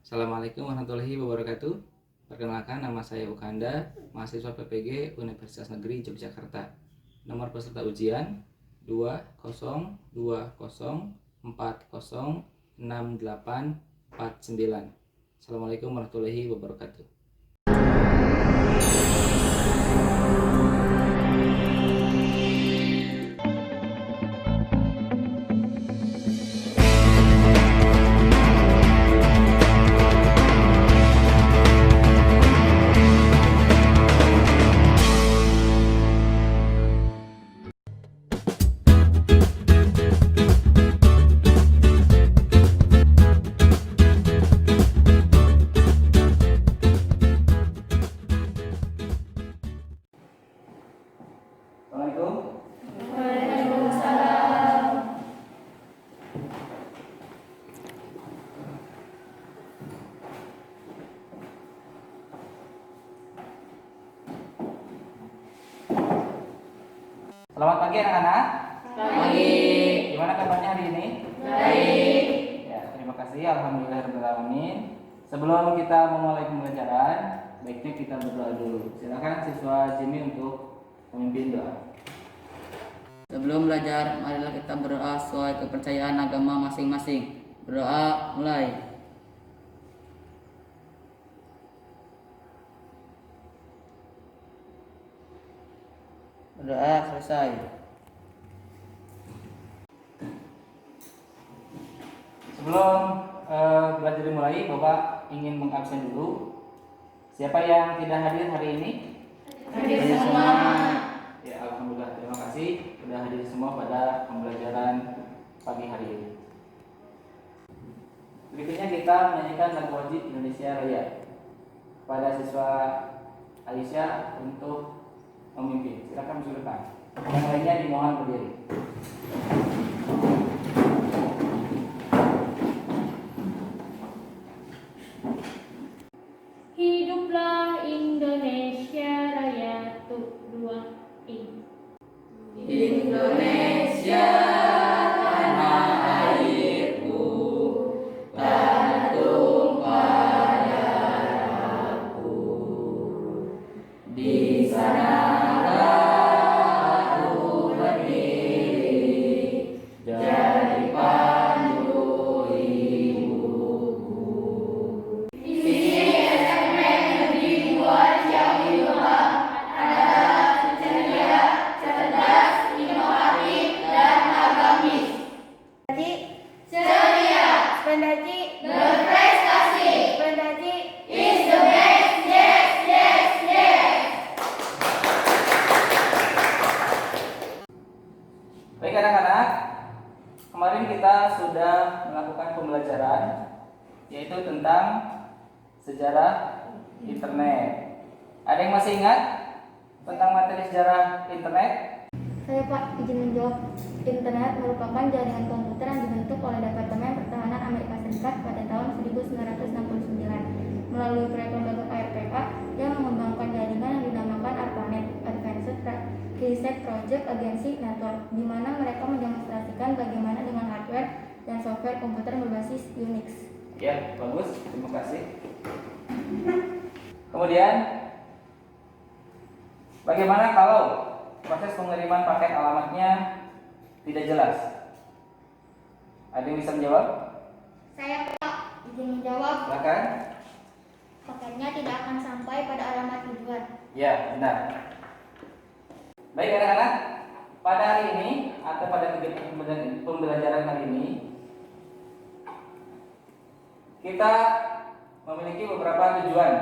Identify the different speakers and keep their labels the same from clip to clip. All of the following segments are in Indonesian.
Speaker 1: Assalamualaikum warahmatullahi wabarakatuh. Perkenalkan, nama saya Ukanda, mahasiswa PPG Universitas Negeri Yogyakarta. Nomor peserta ujian 2020406849. Assalamualaikum warahmatullahi wabarakatuh. Assalamualaikum.
Speaker 2: Waalaikumsalam.
Speaker 1: Selamat pagi anak-anak.
Speaker 2: Pagi.
Speaker 1: Gimana kabarnya hari ini?
Speaker 2: Baik.
Speaker 1: Ya, terima kasih. Alhamdulillahirrahmanirrahim. Sebelum kita memulai pembelajaran, baiknya kita berdoa dulu. Silakan siswa Jimmy untuk memimpin doa.
Speaker 3: Sebelum belajar, marilah kita berdoa sesuai kepercayaan agama masing-masing. Berdoa mulai. Berdoa selesai.
Speaker 1: Sebelum belajar dimulai, Bapak ingin mengabsen dulu. Siapa yang tidak hadir hari ini?
Speaker 2: Hadir semua.
Speaker 1: Ya, alhamdulillah. Terima kasih sudah hadir semua pada pembelajaran pagi hari ini. Berikutnya kita menyanyikan lagu wajib Indonesia Raya. Pada siswa Aisyah untuk memimpin. Silakan masuk depan. Yang lainnya dimohon berdiri.
Speaker 2: Hiduplah Indonesia Raya dua in.
Speaker 3: Indonesia tanah airku, tanah tumpah darahku. Di sanalah aku berdiri, jadi pandu ibuku. Di sini SMN Negeri 2 Ciawi Lebak adalah ceria, cerdas, inovatif, dan agamis. Ceria,
Speaker 2: Pendaci
Speaker 3: berprestasi,
Speaker 2: Pendaci
Speaker 3: is the best, yes, yes, yes.
Speaker 1: Baik anak-anak, kemarin kita sudah melakukan pembelajaran yaitu tentang sejarah internet. Ada yang masih ingat tentang materi sejarah internet?
Speaker 4: Saya Pak, izin menjawab. Internet merupakan jaringan komputer yang dibentuk oleh Departemen Pertahanan Amerika Serikat pada tahun 1969 melalui proyek lembaga ARPA yang mengembangkan jaringan yang dinamakan ARPANET (Advanced Research Project Agency Network), di mana mereka mendemonstrasikan bagaimana dengan hardware dan software komputer berbasis Unix.
Speaker 1: Ya, bagus. Terima kasih. Kemudian, bagaimana kalau proses pengiriman paket alamatnya tidak jelas? Ada yang bisa menjawab?
Speaker 4: Saya Pak, izin menjawab.
Speaker 1: Silakan.
Speaker 4: Paketnya tidak akan sampai pada alamat tujuan.
Speaker 1: Ya, benar. Baik anak-anak, pada hari ini atau pada kegiatan pembelajaran hari ini kita memiliki beberapa tujuan.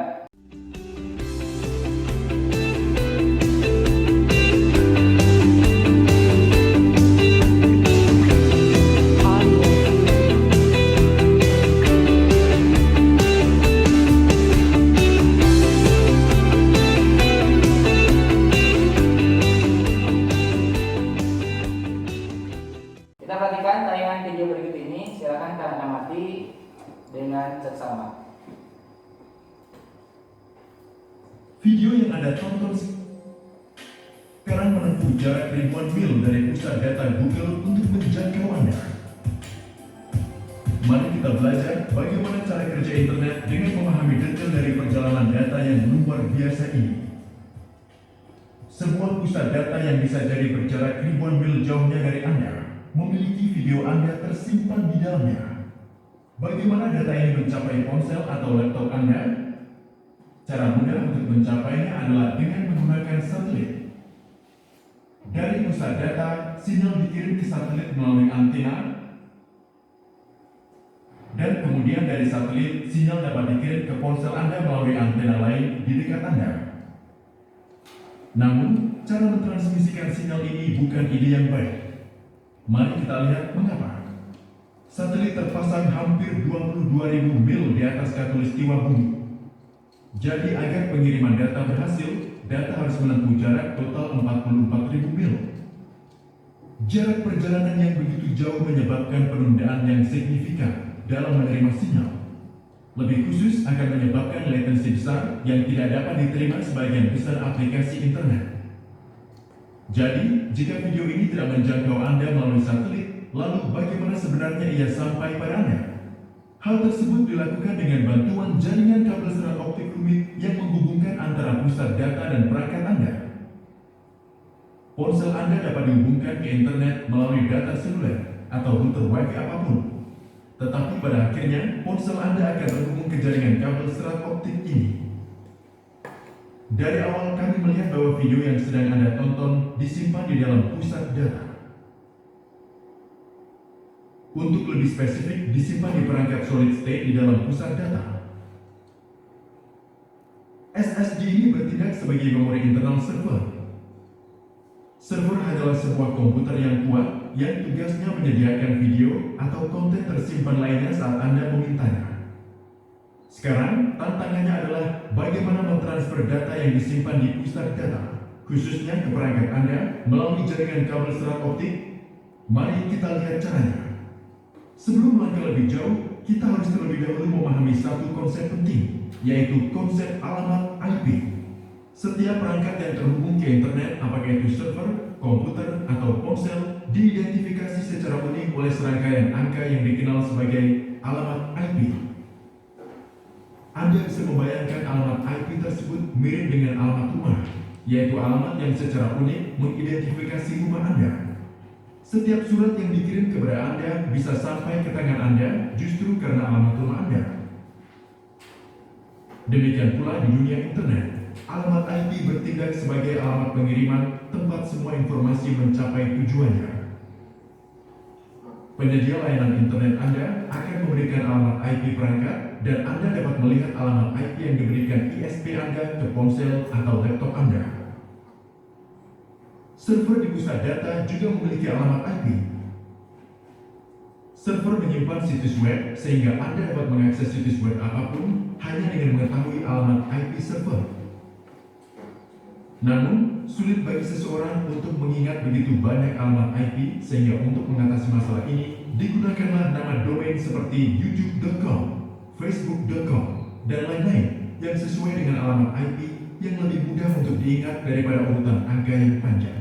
Speaker 1: Kita perhatikan tayangan video berikut ini. Silakan kalian amati dengan seksama.
Speaker 5: Video yang Anda tonton sekarang menempuh jarak ribuan mil dari pusat data Google untuk menjangkau Anda. Mari kita belajar bagaimana cara kerja ke internet dengan memahami detail dari perjalanan data yang luar biasa ini. Sebuah pusat data yang bisa jadi berjarak ribuan mil jauhnya dari Anda, memiliki video Anda tersimpan di dalamnya. Bagaimana data ini mencapai ponsel atau laptop Anda? Cara mudah untuk mencapainya adalah dengan menggunakan satelit. Dari pusat data, sinyal dikirim ke satelit melalui antena, dan kemudian dari satelit, sinyal dapat dikirim ke ponsel Anda melalui antena lain di dekat Anda. Namun, cara mentransmisikan sinyal ini bukan ide yang baik. Mari kita lihat mengapa. Satelit terpasang hampir 22.000 mil di atas khatulistiwa bumi. Jadi agar pengiriman data berhasil, data harus menempuh jarak total 44.000 mil. Jarak perjalanan yang begitu jauh menyebabkan penundaan yang signifikan dalam menerima sinyal. Lebih khusus akan menyebabkan latensi besar yang tidak dapat diterima sebagian besar aplikasi internet. Jadi, jika video ini tidak menjangkau Anda melalui satelit, lalu bagaimana sebenarnya ia sampai pada Anda? Hal tersebut dilakukan dengan bantuan jaringan kabel serat optik rumit yang menghubungkan antara pusat data dan perangkat Anda. Ponsel Anda dapat dihubungkan ke internet melalui data seluler atau router Wi-Fi apapun. Tetapi pada akhirnya, ponsel Anda akan terhubung ke jaringan kabel serat optik ini. Dari awal kami melihat bahwa video yang sedang Anda tonton disimpan di dalam pusat data. Untuk lebih spesifik, disimpan di perangkat solid state di dalam pusat data. SSD ini bertindak sebagai memori internal server. Server adalah sebuah komputer yang kuat yang tugasnya menyediakan video atau konten tersimpan lainnya saat Anda memintanya. Sekarang, tantangannya adalah bagaimana mentransfer data yang disimpan di pusat data, khususnya ke perangkat Anda melalui jaringan kabel serat optik. Mari kita lihat caranya. Sebelum melangkah lebih jauh, kita harus terlebih dahulu memahami satu konsep penting, yaitu konsep alamat IP. Setiap perangkat yang terhubung ke internet, apakah itu server, komputer, atau ponsel, diidentifikasi secara unik oleh serangkaian angka yang dikenal sebagai alamat IP. Anda bisa membayangkan alamat IP tersebut mirip dengan alamat rumah, yaitu alamat yang secara unik mengidentifikasi rumah Anda. Setiap surat yang dikirim kepada Anda bisa sampai ke tangan Anda justru karena alamat rumah Anda. Demikian pula di dunia internet. Alamat IP bertindak sebagai alamat pengiriman tempat semua informasi mencapai tujuannya. Penyedia layanan internet Anda akan memberikan alamat IP perangkat dan Anda dapat melihat alamat IP yang diberikan ISP Anda ke ponsel atau laptop Anda. Server di pusat data juga memiliki alamat IP. Server menyimpan situs web sehingga Anda dapat mengakses situs web apapun hanya dengan mengetahui alamat IP server. Namun, sulit bagi seseorang untuk mengingat begitu banyak alamat IP sehingga untuk mengatasi masalah ini, digunakanlah nama domain seperti youtube.com, facebook.com, dan lain-lain yang sesuai dengan alamat IP yang lebih mudah untuk diingat daripada urutan angka yang panjang.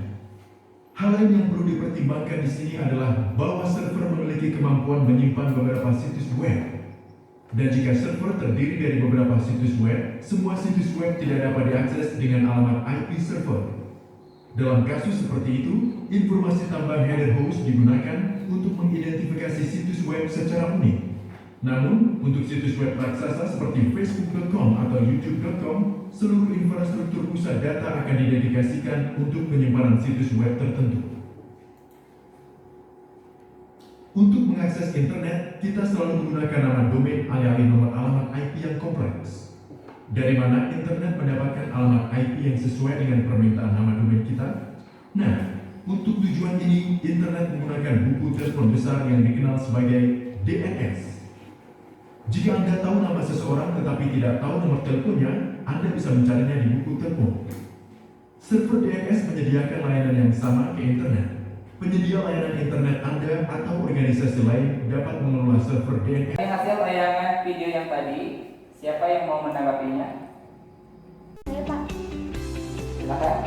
Speaker 5: Hal lain yang perlu dipertimbangkan di sini adalah bahwa server memiliki kemampuan menyimpan beberapa situs web. Dan jika server terdiri dari beberapa situs web, semua situs web tidak dapat diakses dengan alamat IP server. Dalam kasus seperti itu, informasi tambahan header host digunakan untuk mengidentifikasi situs web secara unik. Namun, untuk situs web raksasa seperti facebook.com atau youtube.com, seluruh infrastruktur pusat data akan didedikasikan untuk penyimpanan situs web tertentu. Untuk mengakses internet, kita selalu menggunakan nama domain alih-alih nomor alamat IP yang kompleks. Dari mana internet mendapatkan alamat IP yang sesuai dengan permintaan nama domain kita? Nah, untuk tujuan ini, internet menggunakan buku telepon besar yang dikenal sebagai DNS. Jika Anda tahu nama seseorang tetapi tidak tahu nomor teleponnya, Anda bisa mencarinya di buku telepon. Server DNS menyediakan layanan yang sama ke internet. Penyedia layanan internet Anda atau organisasi lain dapat mengelola server DNS.
Speaker 1: Dari hasil tayangan video yang tadi, siapa yang mau menanggapinya?
Speaker 4: Saya Pak,
Speaker 1: Silakan.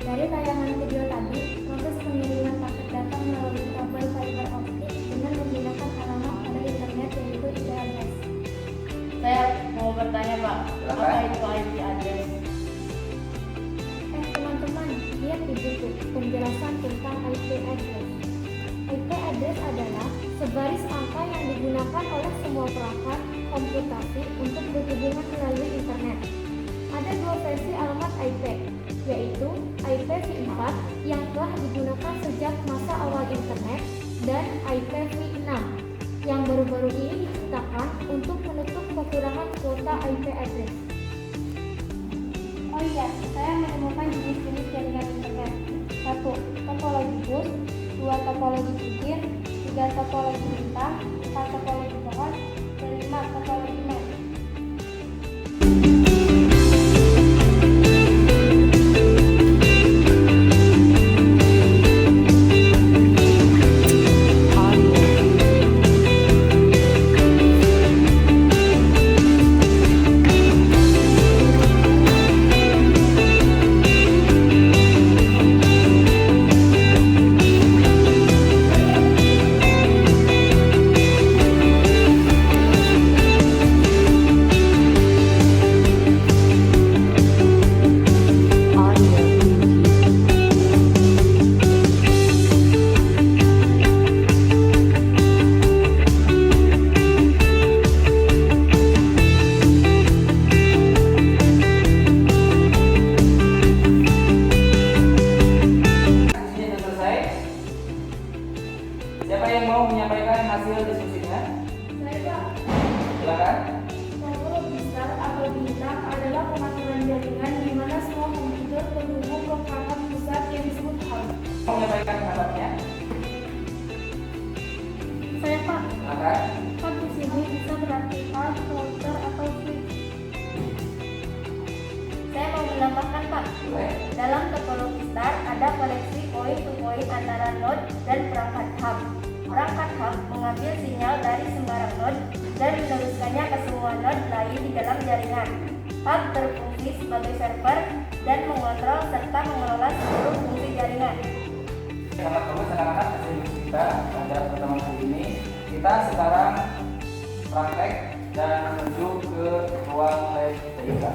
Speaker 4: dari tayangan video tadi, proses pengiriman paket data melalui kabel fiber optik dengan menggunakan alamat pada internet yaitu IP address. address adalah sebaris angka yang digunakan oleh semua perangkat komputasi untuk berhubungan melalui internet. Ada dua versi alamat IP, yaitu IPv4 yang telah digunakan sejak masa awal internet dan IPv6 yang baru-baru ini diciptakan untuk menutup kekurangan kuota IP address. Oh iya, saya menemukan jenis-jenis jaringan internet. 1. Topologi bus, 2. Topologi cincin, 3. Topologi bintang, 4. Topologi pohon, dan 5. Topologi mesh.
Speaker 1: Siapa yang mau menyampaikan hasil diskusinya?
Speaker 4: Saya Pak,
Speaker 1: Silakan.
Speaker 4: topologi besar atau bintang adalah pengaturan jaringan di mana semua komputer terhubung ke perangkat pusat yang disebut hub.
Speaker 1: Mau menyampaikan pendapatnya?
Speaker 4: Saya Pak,
Speaker 1: Silakan.
Speaker 4: hub di sini bisa berarti hub, router, atau switch. Saya mau menambahkan Pak,
Speaker 1: Boleh.
Speaker 4: dalam topologi besar ada koneksi point-to-point antara node dan perangkat hub. Perangkat hub mengambil sinyal dari sembarang node dan meneruskannya ke semua node lain di dalam jaringan. Hub berfungsi sebagai server dan mengontrol serta mengelola seluruh fungsi jaringan.
Speaker 1: Selamat bagus anak-anak hasil diskusi kita pada pertemuan kali ini. Kita sekarang praktek dan menuju ke ruang les TIK.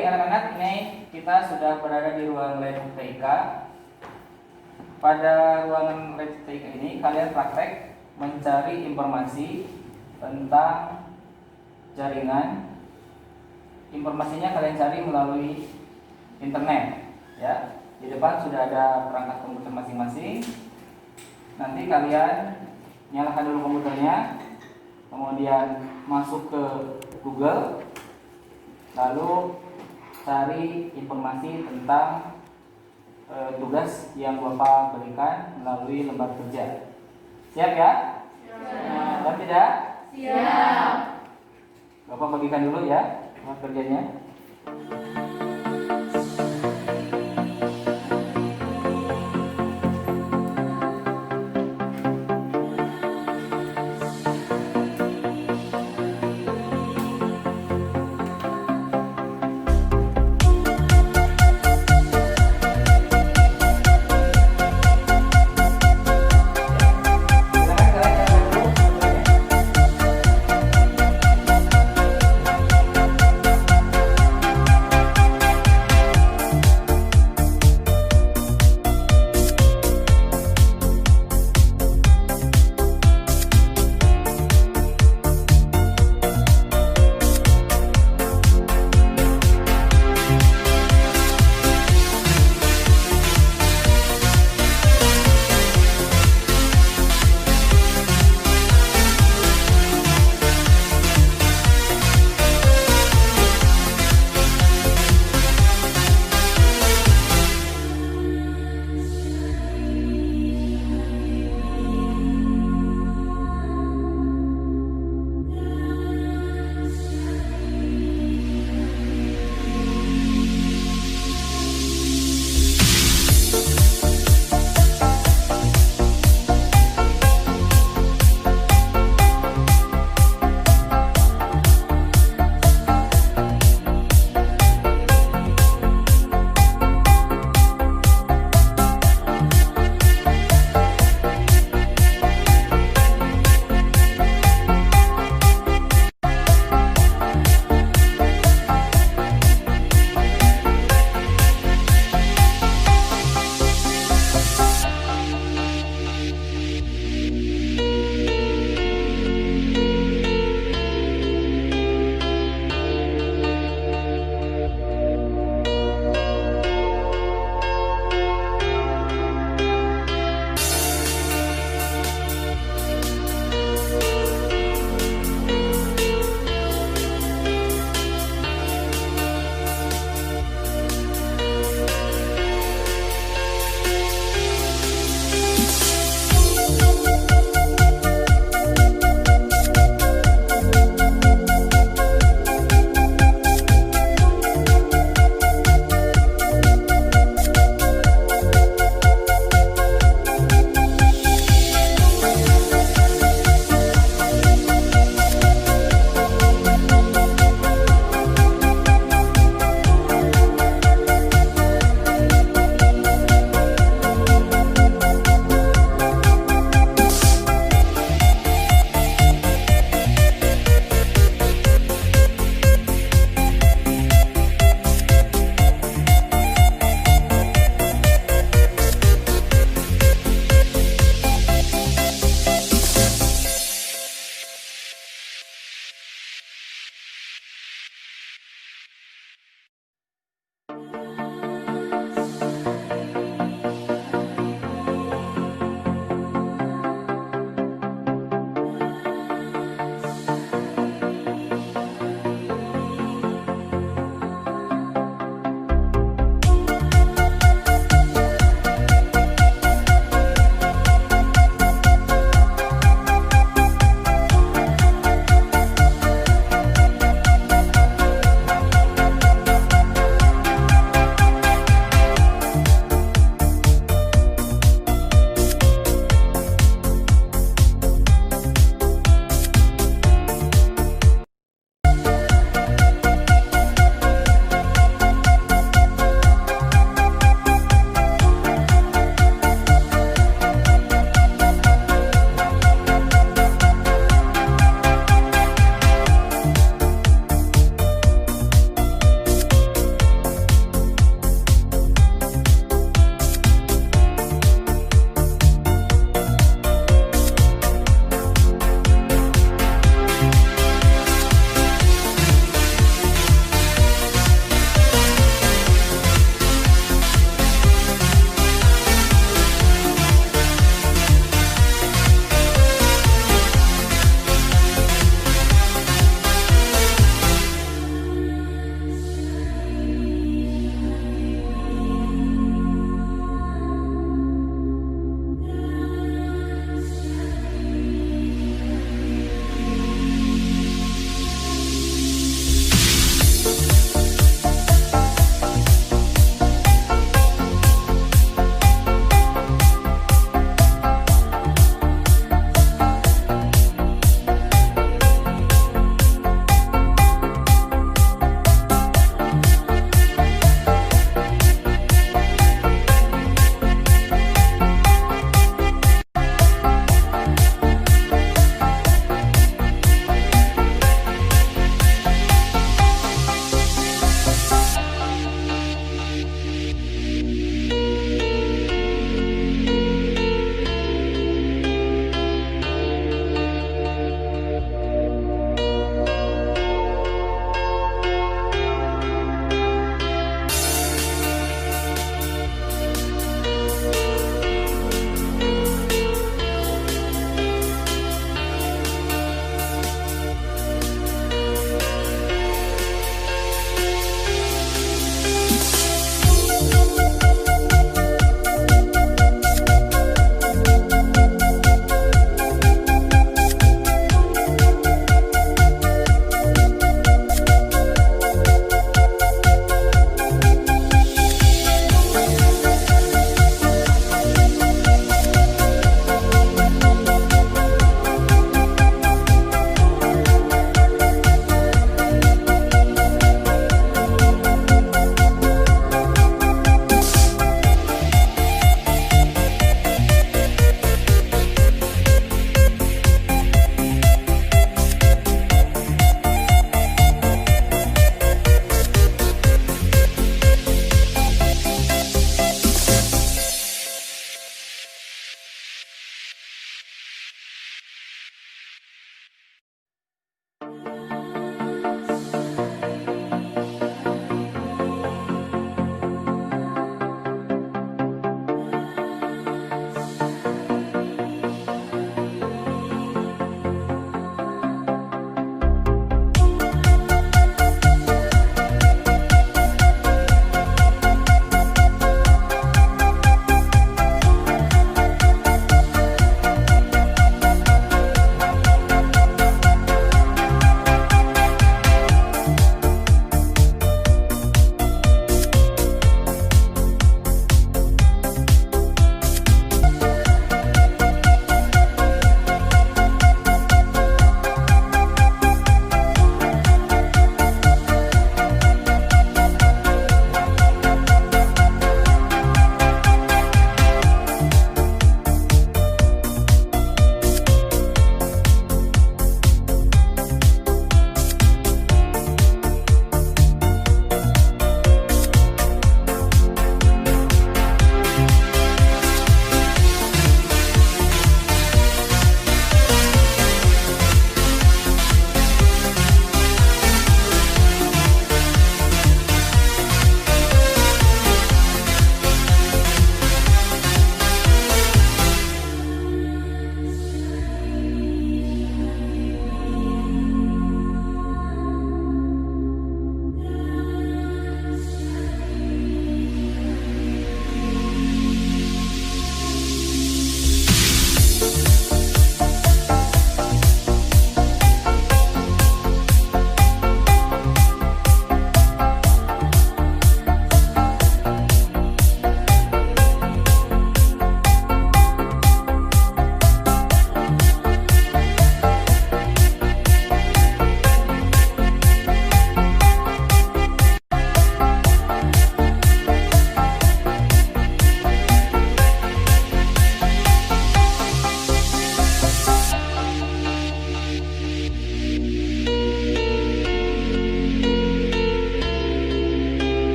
Speaker 1: Anak-anak, ini kita sudah berada di ruang lab TIK. Pada ruangan lab TIK ini kalian praktek mencari informasi tentang jaringan. Informasinya kalian cari melalui internet, ya. Di depan sudah ada perangkat komputer masing-masing. Nanti kalian nyalakan dulu komputernya, kemudian masuk ke Google, lalu cari informasi tentang tugas yang Bapak berikan melalui lembar kerja. Siap ya? Dan tidak?
Speaker 2: Siap.
Speaker 1: Bapak bagikan dulu ya kerjanya. Silakan kalian yang dulu kerjanya.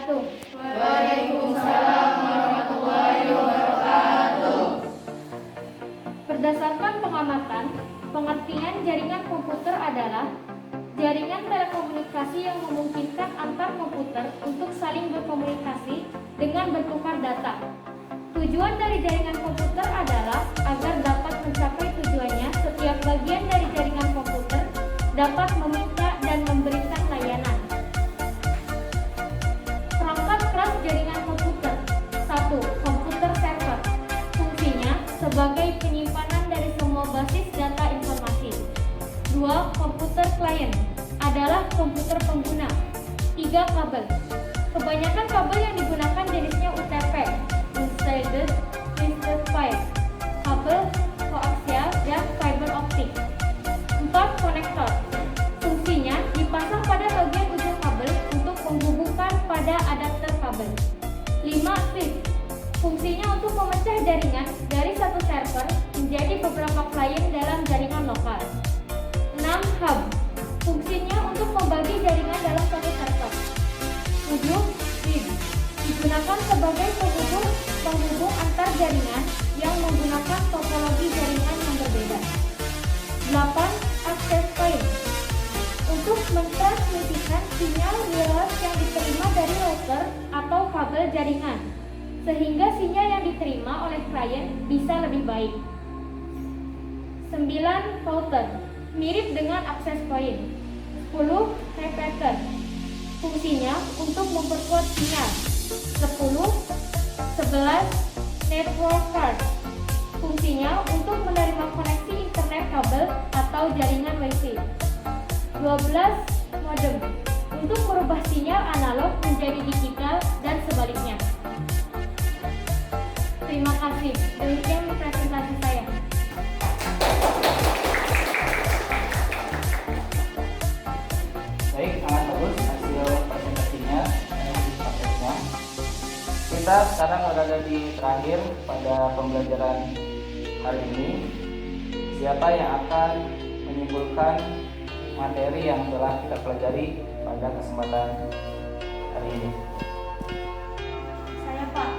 Speaker 2: wabarakatuh.
Speaker 3: Waalaikumsalam warahmatullahi wabarakatuh.
Speaker 2: Berdasarkan pengamatan, pengertian jaringan komputer adalah jaringan telekomunikasi yang memungkinkan antar komputer untuk saling berkomunikasi dengan bertukar data. Tujuan dari jaringan komputer adalah agar dapat mencapai tujuannya, setiap bagian dari jaringan komputer dapat meminta dan memberikan layanan. Perangkat keras jaringan komputer. 1. Komputer server. Fungsinya sebagai penyimpanan dari semua basis data informasi. 2. Komputer klien adalah komputer pengguna. 3. Kabel. Kebanyakan kabel yang digunakan jenisnya UTP, Unstaged Twisted Pipe, kabel koaksial, dan fiber optik. 4. Konektor. Fungsinya dipasang pada bagian ujung kabel untuk menghubungkan pada adapter kabel. 5. Switch. Fungsinya untuk memecah jaringan dari satu server menjadi beberapa klien dalam jaringan lokal. 6. Hub. Fungsinya untuk membagi jaringan dalam satu server. 7. SIM. Digunakan sebagai penghubung antar jaringan yang menggunakan topologi jaringan yang berbeda. 8. Access point. Untuk mentransmisikan sinyal wireless yang diterima dari router atau kabel jaringan, sehingga sinyal yang diterima oleh klien bisa lebih baik. 9. Router. Mirip dengan access point. 10. Repeater. Fungsinya untuk memperkuat sinyal. 10. 11. Network card. Fungsinya untuk menerima koneksi internet kabel atau jaringan Wi-Fi. 12. Modem. Untuk merubah sinyal analog menjadi digital dan sebaliknya. Terima kasih. Demikian presentasi saya.
Speaker 1: Baik, sangat bagus hasil presentasinya dan prakteknya. Kita sekarang berada di terakhir pada pembelajaran hari ini. Siapa yang akan menyimpulkan materi yang telah kita pelajari pada kesempatan hari ini?
Speaker 2: Saya, Pak.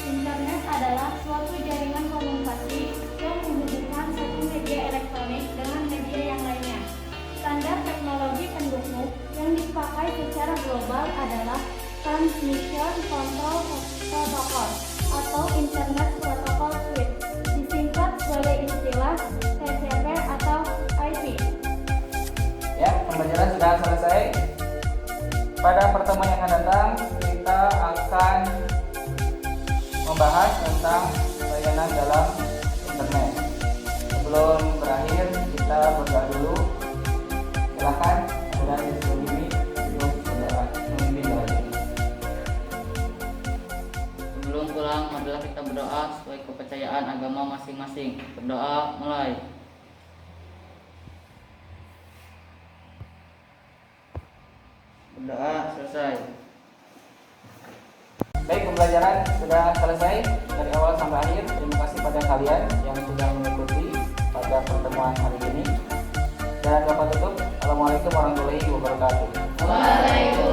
Speaker 2: Internet adalah suatu jaringan komunikasi yang menghubungkan satu media elektronik dengan media yang lainnya. Standar teknologi pendukung yang dipakai secara global adalah Transmission Control Protocol atau Internet Protocol Suite, disingkat sebagai istilah TCP atau IP.
Speaker 1: Ya, pembelajaran sudah selesai. Pada pertemuan yang akan datang, kita akan membahas tentang layanan dalam internet. Sebelum berakhir, kita berdoa dulu. Silakan, ada di sini untuk saudara memimpin doa ini.
Speaker 3: Sebelum pulang, marilah kita berdoa sesuai kepercayaan agama masing-masing. Berdoa mulai. Berdoa selesai.
Speaker 1: Baik, pembelajaran sudah selesai dari awal sampai akhir. Terima kasih pada kalian yang sudah mengikuti pada pertemuan hari ini. Dan dapat tutup. Assalamualaikum warahmatullahi wabarakatuh.
Speaker 3: Waalaikumsalam.